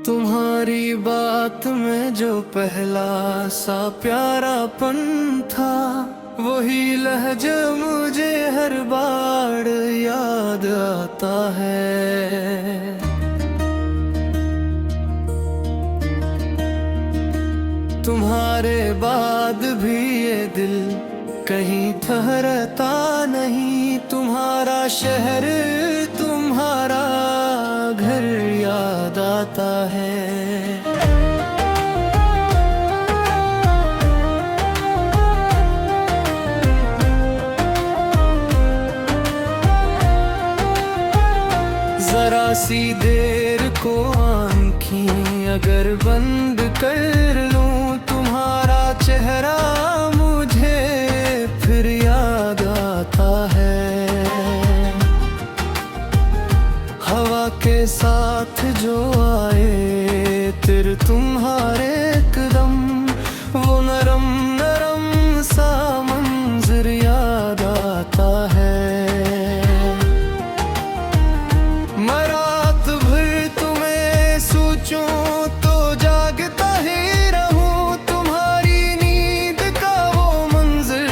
तुम्हारी बात में जो पहला सा प्यारापन था, वही लहजा मुझे हर बार याद आता है। तुम्हारे बाद भी ये दिल कहीं ठहरता नहीं। तुम्हारा शहर, तुम्हारा घर याद आता है। जरा सी देर को आँखें अगर बंद कर लूं, तुम्हारा चेहरा मुझे फिर याद आता है। हवा के साथ जो आए तिर तुम्हारे कदम, वो नरम नरम सा मंजर याद आता है। मैं रात भर तुम्हें सोचूं तो जागता ही रहूं, तुम्हारी नींद का वो मंजर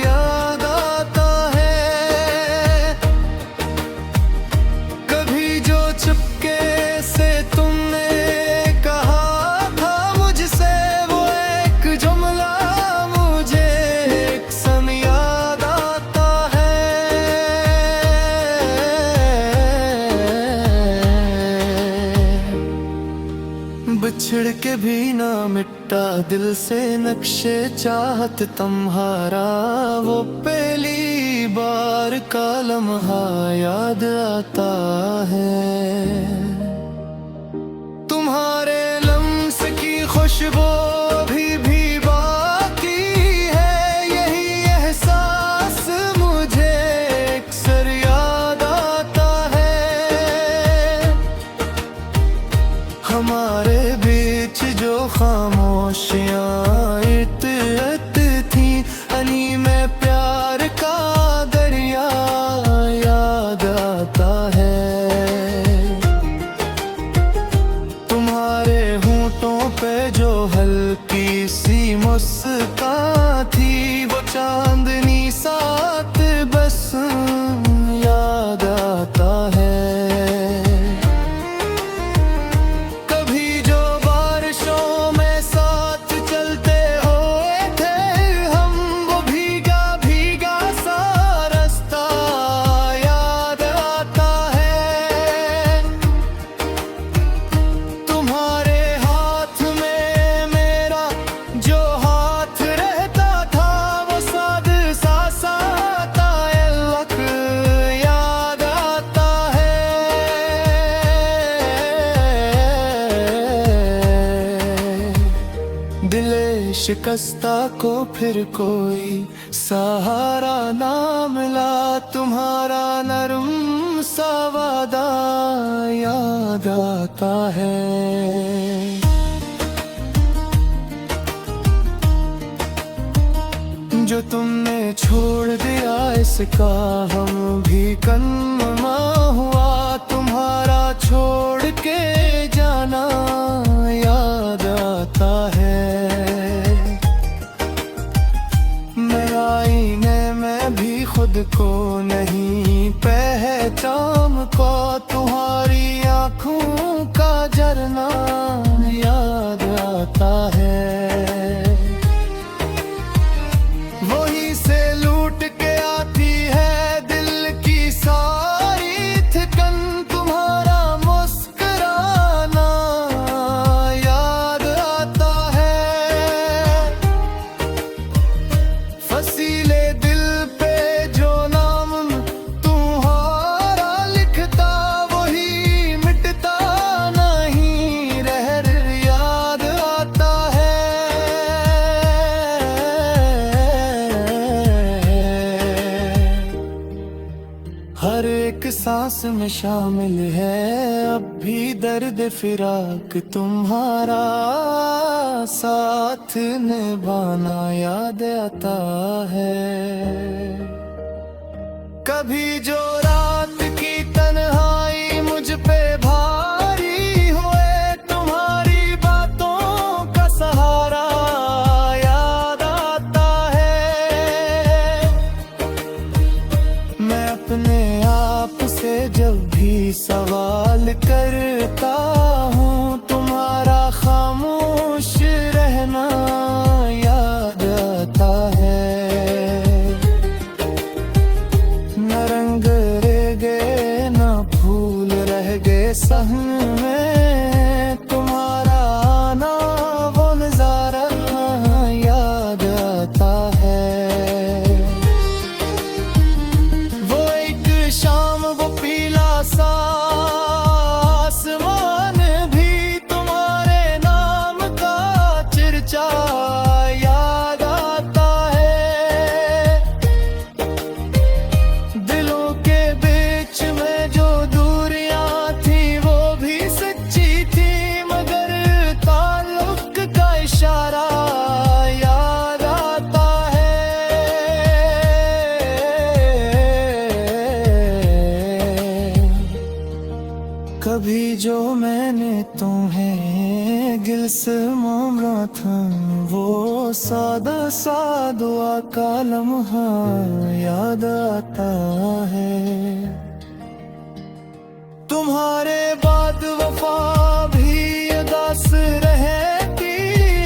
याद आता है। कभी जो चुपके से तुमने कहा था मुझसे, वो एक जुमला मुझे एक सन याद आता है। बिछड़ के भी ना मिटा दिल से नक्शे चाहत तुम्हारा, वो पहली बार का लम्हा याद आता है। तुम्हारे लम्स की खुशबू भी बाकी है, यही एहसास मुझे अक्सर याद आता है। हमारे बीच जो खामोशियाँ इतत थी, अनी में प्यार का दरिया याद आता है। तुम्हारे होंठों पे जो हल्की सी मुस्कान थी, वो चांदनी साथ बस याद आता है। दिले शिकस्ता को फिर कोई सहारा ना मिला, तुम्हारा नरम सा वादा याद आता है। जो तुमने छोड़ दिया इसका हम भी कन्मा हुआ, तुम्हारा छोड़ के जाना याद आता है। मैं आईने में भी खुद को नहीं पहचान को, तुम्हारी आँखों का झरना याद आता है। वहीं से लूट के आती है दिल की सारी थकन, तुम्हारा मुस्कुराना याद आता है। फसीले दिल पे जो नाम तुम्हारा लिखता, वही मिटता नहीं रहर याद आता है। हर एक सांस में शामिल है अब भी दर्द फिराक तुम्हारा, साथ निभाना याद आता है। कभी जो रात की तन्हाई मुझ पे भारी हुए, सवाल करता हूँ, तुम्हारा खामोश रहना याद आता है। न रंग रह गए न फूल रह गए सहन में, तुम्हारा आना वो नजारा याद आता है। वो एक शाम वो पीला सा आसमान भी तुम्हारे नाम का चर्चा याद आता है। दिलों के बीच में जो दूरियां थी वो भी सच्ची थी, मगर ताल्लुक का इशारा याद आता है। कभी जो मैंने तुम्हें दिल से मांगा था, वो सादा सा दुआ का लम्हा याद आता है। तुम्हारे बाद वफा भी उदास रहती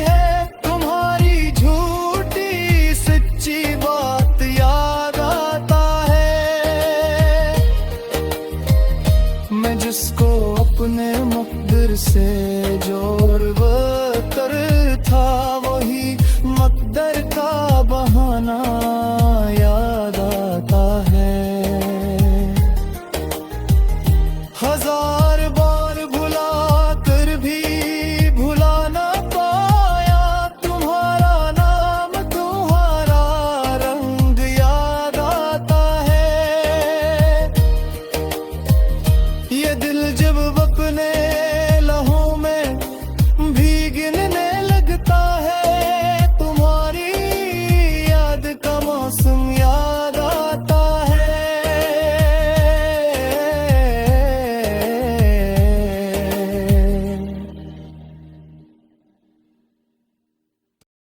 है, तुम्हारी झूठी सच्ची बात याद आता है। मैं जिसको अपने मकदर से जोड़ कर था, वही मकदर का बहाना याद आता है।